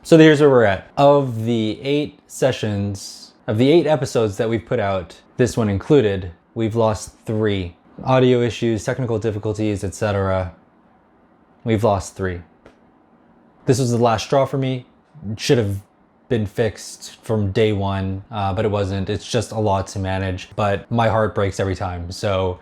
So here's where we're at. Of the 8 episodes that we've put out, this one included, we've lost 3. Audio issues, technical difficulties, etc. We've lost 3. This was the last straw for me. It should have been fixed from day one, but it wasn't. It's just a lot to manage, but my heart breaks every time. So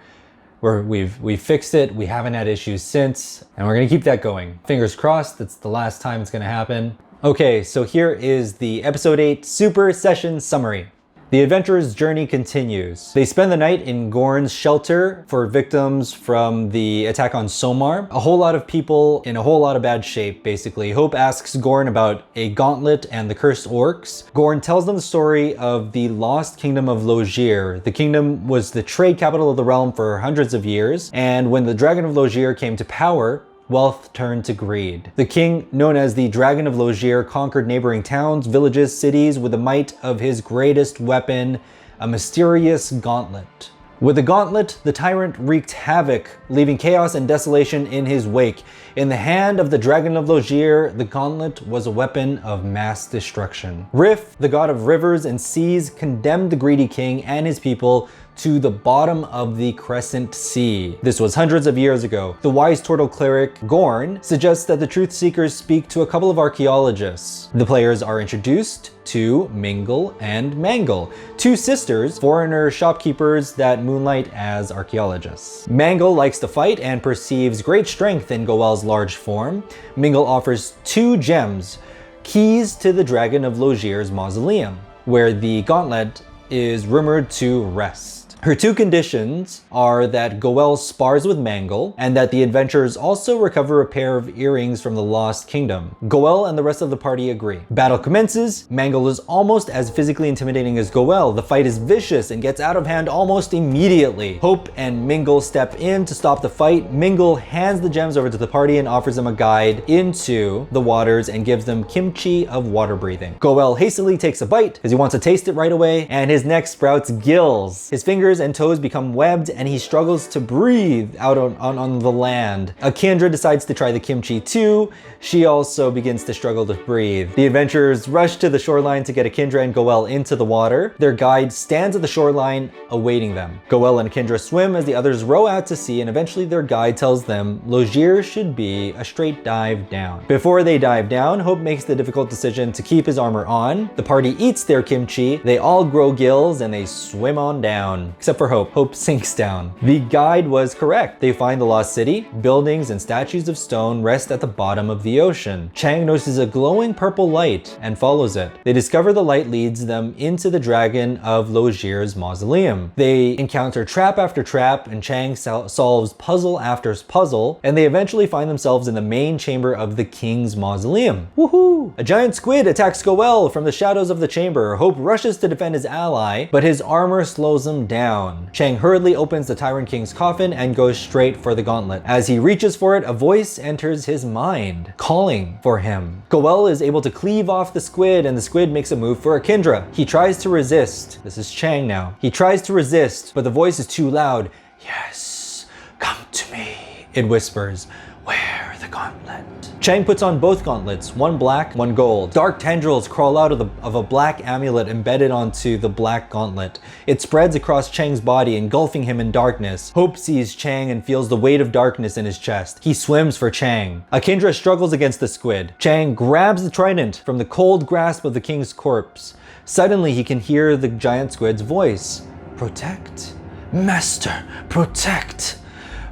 we've fixed it. We haven't had issues since, and we're gonna keep that going. Fingers crossed, that's the last time it's gonna happen. Okay, so here is the episode 8 Super Session Summary. The adventurer's journey continues. They spend the night in Gorn's shelter for victims from the attack on Somar. A whole lot of people in a whole lot of bad shape, basically. Hope asks Gorn about a gauntlet and the cursed orcs. Gorn tells them the story of the Lost Kingdom of Loh-Zyr. The kingdom was the trade capital of the realm for hundreds of years, and when the Dragon of Loh-Zyr came to power, wealth turned to greed. The king, known as the Dragon of Loh-Zyr, conquered neighboring towns, villages, cities with the might of his greatest weapon, a mysterious gauntlet. With the gauntlet, the tyrant wreaked havoc, leaving chaos and desolation in his wake. In the hand of the Dragon of Loh-Zyr, the gauntlet was a weapon of mass destruction. Rif, the god of rivers and seas, condemned the greedy king and his people to the bottom of the Crescent Sea. This was hundreds of years ago. The wise turtle cleric, Gorn, suggests that the Truthseekers speak to a couple of archaeologists. The players are introduced to Mingle and Mangle, 2 sisters, foreigner shopkeepers that moonlight as archaeologists. Mangle likes to fight and perceives great strength in Goel's large form. Mingle offers 2 gems, keys to the Dragon of Loh-Zyr's Mausoleum, where the gauntlet is rumored to rest. Her 2 conditions are that Goel spars with Mangle, and that the adventurers also recover a pair of earrings from the Lost Kingdom. Goel and the rest of the party agree. Battle commences. Mangle is almost as physically intimidating as Goel. The fight is vicious and gets out of hand almost immediately. Hope and Mingle step in to stop the fight. Mingle hands the gems over to the party and offers them a guide into the waters and gives them kimchi of water breathing. Goel hastily takes a bite because he wants to taste it right away, and his neck sprouts gills. His fingers and toes become webbed and he struggles to breathe out on the land. Akindra decides to try the kimchi too. She also begins to struggle to breathe. The adventurers rush to the shoreline to get Akindra and Goel into the water. Their guide stands at the shoreline awaiting them. Goel and Akindra swim as the others row out to sea, and eventually their guide tells them Loh-Zyr should be a straight dive down. Before they dive down, Hope makes the difficult decision to keep his armor on. The party eats their kimchi, they all grow gills, and they swim on down. Except for Hope. Hope sinks down. The guide was correct. They find the lost city. Buildings and statues of stone rest at the bottom of the ocean. Chang notices a glowing purple light and follows it. They discover the light leads them into the Dragon of Loh-Zyr's Mausoleum. They encounter trap after trap, and Chang solves puzzle after puzzle, and they eventually find themselves in the main chamber of the king's mausoleum. Woohoo! A giant squid attacks Goel from the shadows of the chamber. Hope rushes to defend his ally, but his armor slows him down. Chang hurriedly opens the Tyrant King's coffin and goes straight for the gauntlet. As he reaches for it, a voice enters his mind, calling for him. Goel is able to cleave off the squid, and the squid makes a move for Akindra. He tries to resist. This is Chang now. He tries to resist, but the voice is too loud. Yes, come to me, it whispers. Wear the gauntlet. Chang puts on both gauntlets, one black, one gold. Dark tendrils crawl out of a black amulet embedded onto the black gauntlet. It spreads across Chang's body, engulfing him in darkness. Hope sees Chang and feels the weight of darkness in his chest. He swims for Chang. Akindra struggles against the squid. Chang grabs the trident from the cold grasp of the king's corpse. Suddenly, he can hear the giant squid's voice. Protect. Master, protect.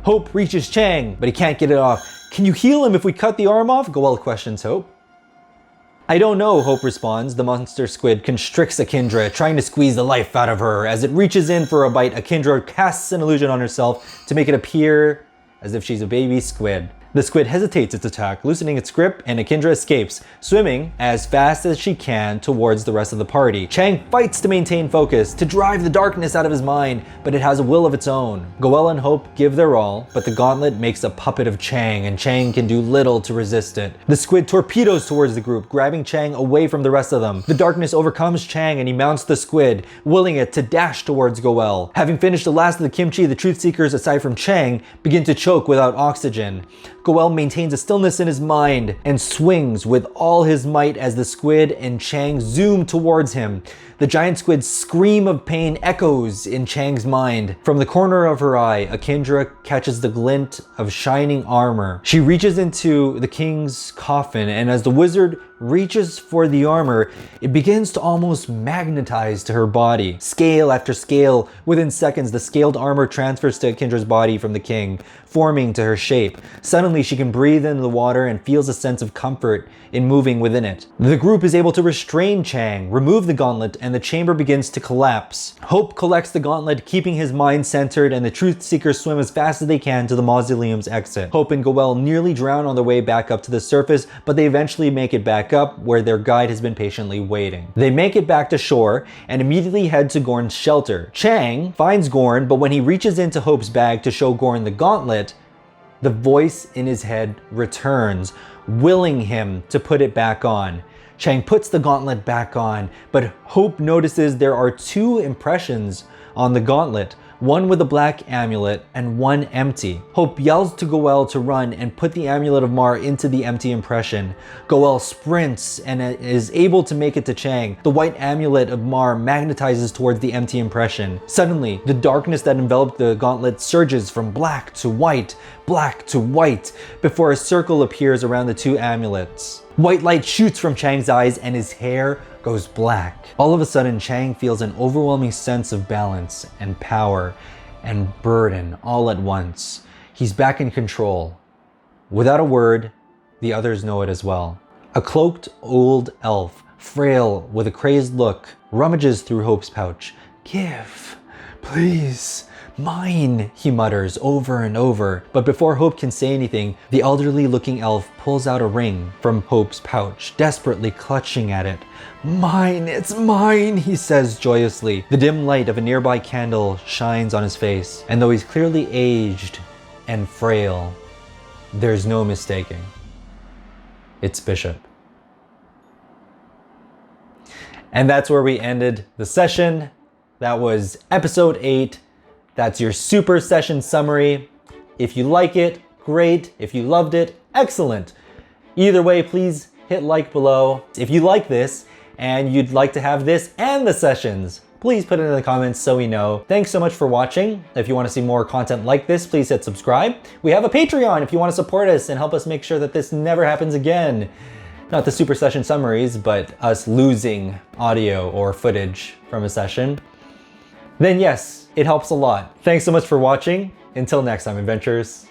Hope reaches Chang, but he can't get it off. Can you heal him if we cut the arm off? Goel questions Hope. I don't know, Hope responds. The monster squid constricts Akindra, trying to squeeze the life out of her. As it reaches in for a bite, Akindra casts an illusion on herself to make it appear as if she's a baby squid. The squid hesitates its attack, loosening its grip, and Akindra escapes, swimming as fast as she can towards the rest of the party. Chang fights to maintain focus, to drive the darkness out of his mind, but it has a will of its own. Goel and Hope give their all, but the gauntlet makes a puppet of Chang, and Chang can do little to resist it. The squid torpedoes towards the group, grabbing Chang away from the rest of them. The darkness overcomes Chang, and he mounts the squid, willing it to dash towards Goel. Having finished the last of the kimchi, the Truthseekers, aside from Chang, begin to choke without oxygen. Goel maintains a stillness in his mind and swings with all his might as the squid and Chang zoom towards him. The giant squid's scream of pain echoes in Chang's mind. From the corner of her eye, Akindra catches the glint of shining armor. She reaches into the king's coffin, and as the wizard reaches for the armor, it begins to almost magnetize to her body. Scale after scale, within seconds, the scaled armor transfers to Akindra's body from the king, forming to her shape. Suddenly, she can breathe in the water and feels a sense of comfort in moving within it. The group is able to restrain Chang, remove the gauntlet, and the chamber begins to collapse. Hope collects the gauntlet, keeping his mind centered, and the Truthseekers swim as fast as they can to the Mausoleum's exit. Hope and Goel nearly drown on their way back up to the surface, but they eventually make it back up where their guide has been patiently waiting. They make it back to shore and immediately head to Gorn's shelter. Chang finds Gorn, but when he reaches into Hope's bag to show Gorn the gauntlet, the voice in his head returns, willing him to put it back on. Chang puts the gauntlet back on, but Hope notices there are two impressions on the gauntlet, one with a black amulet and one empty. Hope yells to Goel to run and put the amulet of Mar into the empty impression. Goel sprints and is able to make it to Chang. The white amulet of Mar magnetizes towards the empty impression. Suddenly, the darkness that enveloped the gauntlet surges from black to white, before a circle appears around the two amulets. White light shoots from Chang's eyes and his hair goes black. All of a sudden, Chang feels an overwhelming sense of balance and power and burden all at once. He's back in control. Without a word, the others know it as well. A cloaked old elf, frail with a crazed look, rummages through Hope's pouch. "Give, please. Mine," he mutters over and over. But before Hope can say anything, the elderly looking elf pulls out a ring from Hope's pouch, desperately clutching at it. "Mine, it's mine," he says joyously. The dim light of a nearby candle shines on his face, and though he's clearly aged and frail, there's no mistaking. It's Bishop. And that's where we ended the session. That was episode 8. That's your super session summary. If you like it, great. If you loved it, excellent. Either way, please hit like below. If you like this and you'd like to have this and the sessions, please put it in the comments so we know. Thanks so much for watching. If you want to see more content like this, please hit subscribe. We have a Patreon if you want to support us and help us make sure that this never happens again. Not the super session summaries, but us losing audio or footage from a session. Then yes, it helps a lot. Thanks so much for watching. Until next time, adventurers.